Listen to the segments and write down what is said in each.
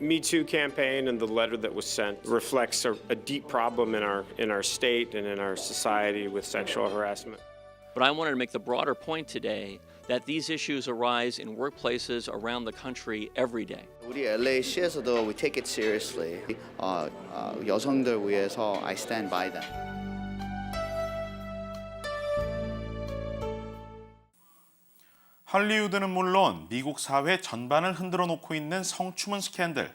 Me Too campaign and the letter that was sent reflects a deep problem in our state and in our society with sexual harassment. But I wanted to make the broader point today that these issues arise in workplaces around the country every day. 우리 LA시에서도 we take it seriously. 여성들 위해서 I stand by them. 할리우드는 물론 미국 사회 전반을 흔들어 놓고 있는 성추문 스캔들.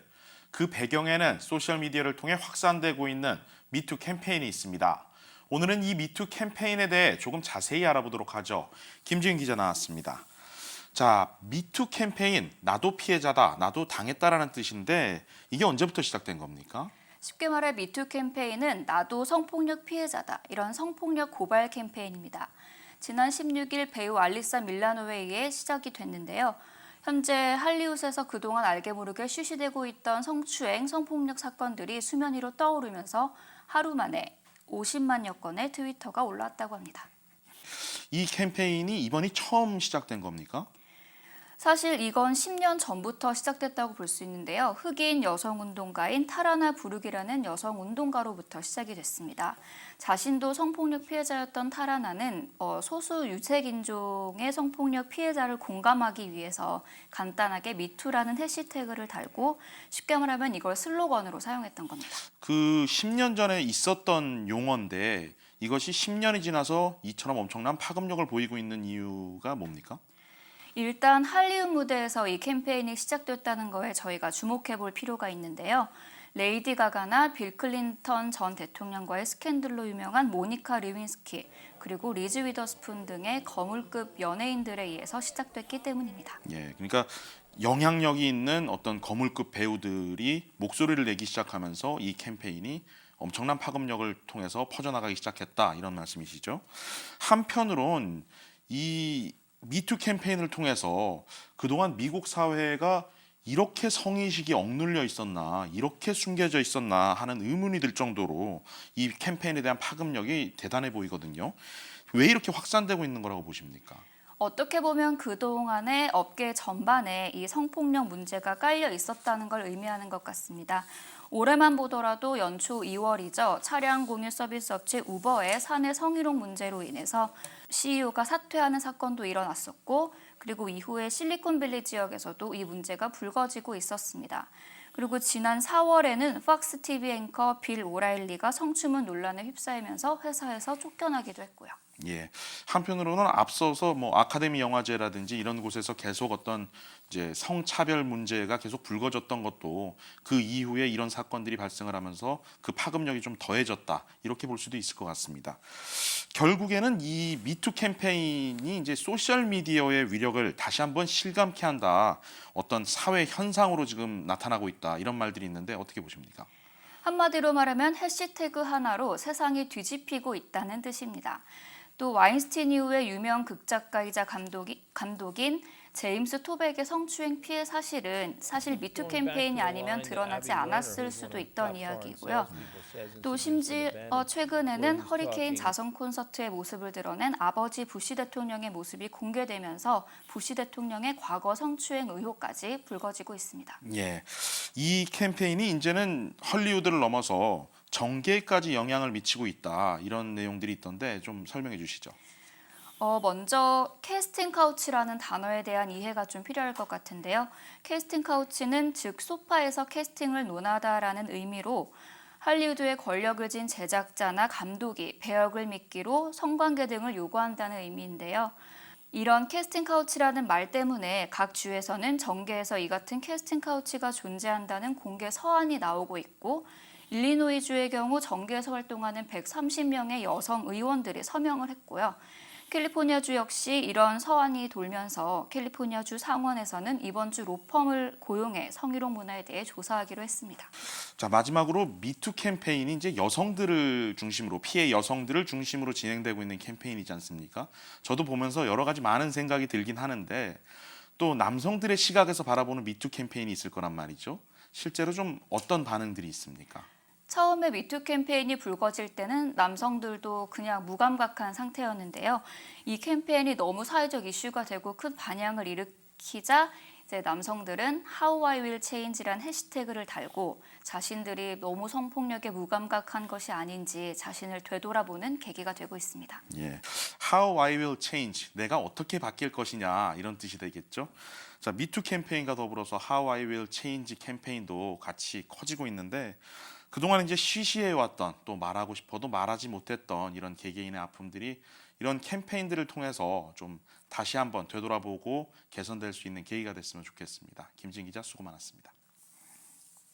그 배경에는 소셜미디어를 통해 확산되고 있는 미투 캠페인이 있습니다. 오늘은 이 미투 캠페인에 대해 조금 자세히 알아보도록 하죠. 김지은 기자 나왔습니다. 자, 미투 캠페인, 나도 피해자다, 나도 당했다라는 뜻인데 이게 언제부터 시작된 겁니까? 쉽게 말해 미투 캠페인은 나도 성폭력 피해자다, 이런 성폭력 고발 캠페인입니다. 지난 16일 배우 알리사 밀라노에 의해 시작이 됐는데요. 현재 할리우드에서 그동안 알게 모르게 쉬쉬되고 있던 성추행, 성폭력 사건들이 수면 위로 떠오르면서 하루 만에 50만여 건의 트위터가 올라왔다고 합니다. 이 캠페인이 이번이 처음 시작된 겁니까? 사실 이건 10년 전부터 시작됐다고 볼 수 있는데요. 흑인 여성운동가인 타라나 부룩이라는 여성운동가로부터 시작이 됐습니다. 자신도 성폭력 피해자였던 타라나는 소수 유색인종의 성폭력 피해자를 공감하기 위해서 간단하게 미투라는 해시태그를 달고 쉽게 말하면 이걸 슬로건으로 사용했던 겁니다. 그 10년 전에 있었던 용어인데 이것이 10년이 지나서 이처럼 엄청난 파급력을 보이고 있는 이유가 뭡니까? 일단 할리우드 무대에서 이 캠페인이 시작됐다는 거에 저희가 주목해 볼 필요가 있는데요. 레이디 가가나 빌 클린턴 전 대통령과의 스캔들로 유명한 모니카 리윈스키, 그리고 리즈 위더스푼 등의 거물급 연예인들에 의해서 시작됐기 때문입니다. 예, 그러니까 영향력이 있는 어떤 거물급 배우들이 목소리를 내기 시작하면서 이 캠페인이 엄청난 파급력을 통해서 퍼져나가기 시작했다, 이런 말씀이시죠. 한편으론 이 미투 캠페인을 통해서 그동안 미국 사회가 이렇게 성의식이 억눌려 있었나, 이렇게 숨겨져 있었나 하는 의문이 들 정도로 이 캠페인에 대한 파급력이 대단해 보이거든요. 왜 이렇게 확산되고 있는 거라고 보십니까? 어떻게 보면 그동안의 업계 전반에 이 성폭력 문제가 깔려 있었다는 걸 의미하는 것 같습니다. 올해만 보더라도 연초 2월이죠. 차량 공유 서비스 업체 우버의 사내 성희롱 문제로 인해서 CEO가 사퇴하는 사건도 일어났었고, 그리고 이후에 실리콘밸리 지역에서도 이 문제가 불거지고 있었습니다. 그리고 지난 4월에는 폭스 TV 앵커 빌 오라일리가 성추문 논란에 휩싸이면서 회사에서 쫓겨나기도 했고요. 예. 한편으로는 앞서서 아카데미 영화제라든지 이런 곳에서 계속 어떤 이제 성차별 문제가 계속 불거졌던 것도 그 이후에 이런 사건들이 발생을 하면서 그 파급력이 좀 더해졌다, 이렇게 볼 수도 있을 것 같습니다. 결국에는 이 미투 캠페인이 이제 소셜 미디어의 위력을 다시 한번 실감케 한다, 어떤 사회 현상으로 지금 나타나고 있다, 이런 말들이 있는데 어떻게 보십니까? 한마디로 말하면 해시태그 하나로 세상이 뒤집히고 있다는 뜻입니다. 또 와인스틴 이후에 유명 극작가이자 감독인 제임스 토백의 성추행 피해 사실은 사실 미투 캠페인이 아니면 드러나지 않았을 수도 있던 이야기고요. 또 심지어 최근에는 허리케인 자선 콘서트의 모습을 드러낸 아버지 부시 대통령의 모습이 공개되면서 부시 대통령의 과거 성추행 의혹까지 불거지고 있습니다. 예, 이 캠페인이 이제는 헐리우드를 넘어서 정계까지 영향을 미치고 있다, 이런 내용들이 있던데 좀 설명해 주시죠. 먼저 캐스팅 카우치라는 단어에 대한 이해가 좀 필요할 것 같은데요. 캐스팅 카우치는 즉 소파에서 캐스팅을 논하다라는 의미로 할리우드의 권력을 쥔 제작자나 감독이 배역을 미끼로 성관계 등을 요구한다는 의미인데요. 이런 캐스팅 카우치라는 말 때문에 각 주에서는 정계에서 이 같은 캐스팅 카우치가 존재한다는 공개 서한이 나오고 있고, 일리노이주의 경우 정계에서 활동하는 130명의 여성 의원들이 서명을 했고요. 캘리포니아주 역시 이런 서한이 돌면서 캘리포니아주 상원에서는 이번 주 로펌을 고용해 성희롱 문화에 대해 조사하기로 했습니다. 자, 마지막으로 미투 캠페인이 이제 여성들을 중심으로, 피해 여성들을 중심으로 진행되고 있는 캠페인이지 않습니까? 저도 보면서 여러 가지 많은 생각이 들긴 하는데 또 남성들의 시각에서 바라보는 미투 캠페인이 있을 거란 말이죠. 실제로 좀 어떤 반응들이 있습니까? 처음에 미투 캠페인이 불거질 때는 남성들도 그냥 무감각한 상태였는데요. 이 캠페인이 너무 사회적 이슈가 되고 큰 반향을 일으키자 이제 남성들은 How I Will Change란 해시태그를 달고 자신들이 너무 성폭력에 무감각한 것이 아닌지 자신을 되돌아보는 계기가 되고 있습니다. 예. How I will change. 내가 어떻게 바뀔 것이냐 이런 뜻이 되겠죠. 자, 미투 캠페인과 더불어서 How I will change 캠페인도 같이 커지고 있는데 그동안 이제 쉬쉬해 왔던 또 말하고 싶어도 말하지 못했던 이런 개개인의 아픔들이 이런 캠페인들을 통해서 좀 다시 한번 되돌아보고 개선될 수 있는 계기가 됐으면 좋겠습니다. 김진 기자 수고 많았습니다.